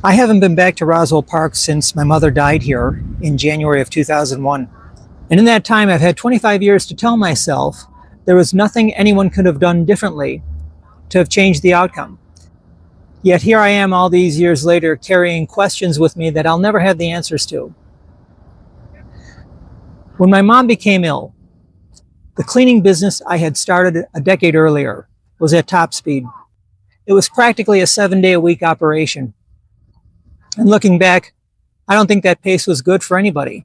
I haven't been back to Roswell Park since my mother died here in January of 2001. And in that time, I've had 25 years to tell myself there was nothing anyone could have done differently to have changed the outcome. Yet here I am all these years later carrying questions with me that I'll never have the answers to. When my mom became ill, the cleaning business I had started a decade earlier was at top speed. It was practically a 7-day-a-week operation. And looking back, I don't think that pace was good for anybody.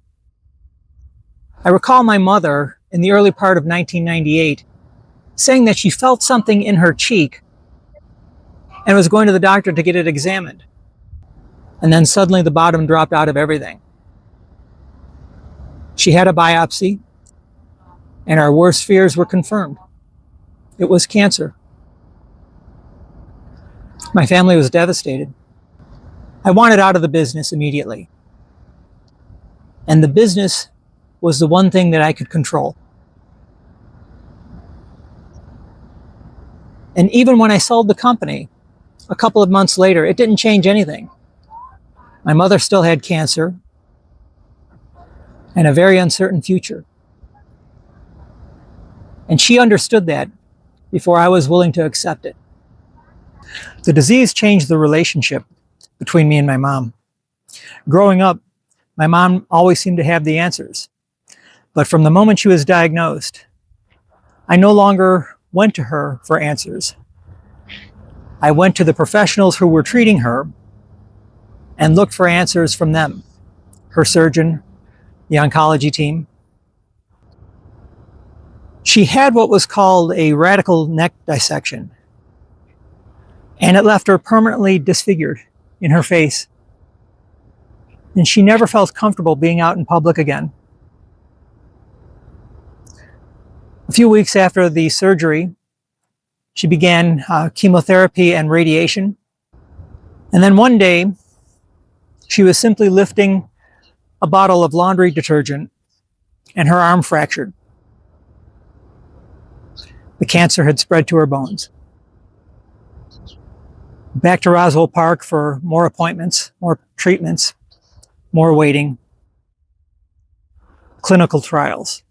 I recall my mother in the early part of 1998 saying that she felt something in her cheek and was going to the doctor to get it examined. And then suddenly the bottom dropped out of everything. She had a biopsy, and our worst fears were confirmed. It was cancer. My family was devastated. I wanted out of the business immediately. And the business was the one thing that I could control. And even when I sold the company, a couple of months later, it didn't change anything. My mother still had cancer and a very uncertain future. And she understood that before I was willing to accept it. The disease changed the relationship between me and my mom. Growing up, my mom always seemed to have the answers. But from the moment she was diagnosed, I no longer went to her for answers. I went to the professionals who were treating her and looked for answers from them, her surgeon, the oncology team. She had what was called a radical neck dissection, and it left her permanently disfigured in her face. And she never felt comfortable being out in public again. A few weeks after the surgery, she began chemotherapy and radiation. And then one day, she was simply lifting a bottle of laundry detergent and her arm fractured. The cancer had spread to her bones. Back to Roswell Park for more appointments, more treatments, more waiting, clinical trials.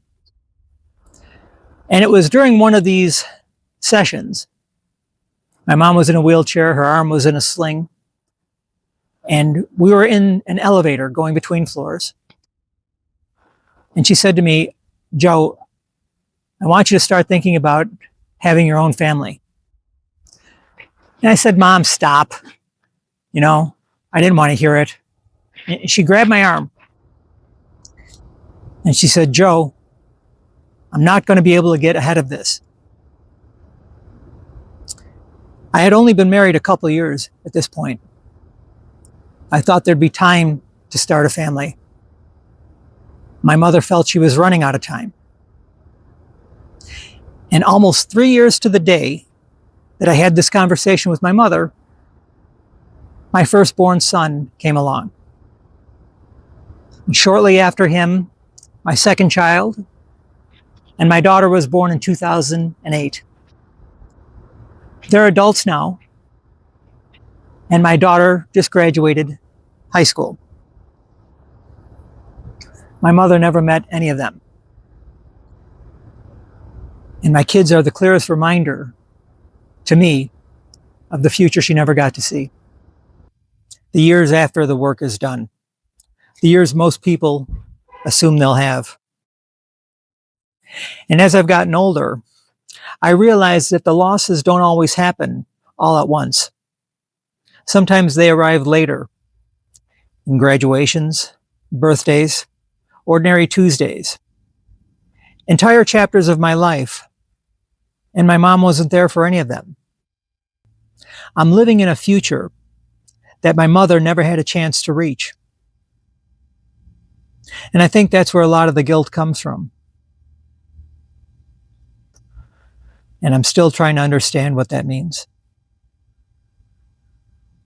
And it was during one of these sessions, my mom was in a wheelchair, her arm was in a sling, and we were in an elevator going between floors. And she said to me, "Joe, I want you to start thinking about having your own family." And I said, "Mom, stop. I didn't want to hear it." And she grabbed my arm and she said, "Joe, I'm not going to be able to get ahead of this." I had only been married a couple of years at this point. I thought there'd be time to start a family. My mother felt she was running out of time. And almost 3 years to the day that I had this conversation with my mother, my firstborn son came along. And shortly after him, my second child, and my daughter was born in 2008. They're adults now, and my daughter just graduated high school. My mother never met any of them. And my kids are the clearest reminder to me of the future she never got to see. The years after the work is done. The years most people assume they'll have. And as I've gotten older, I realize that the losses don't always happen all at once. Sometimes they arrive later, in graduations, birthdays, ordinary Tuesdays, entire chapters of my life, and my mom wasn't there for any of them. I'm living in a future that my mother never had a chance to reach. And I think that's where a lot of the guilt comes from. And I'm still trying to understand what that means.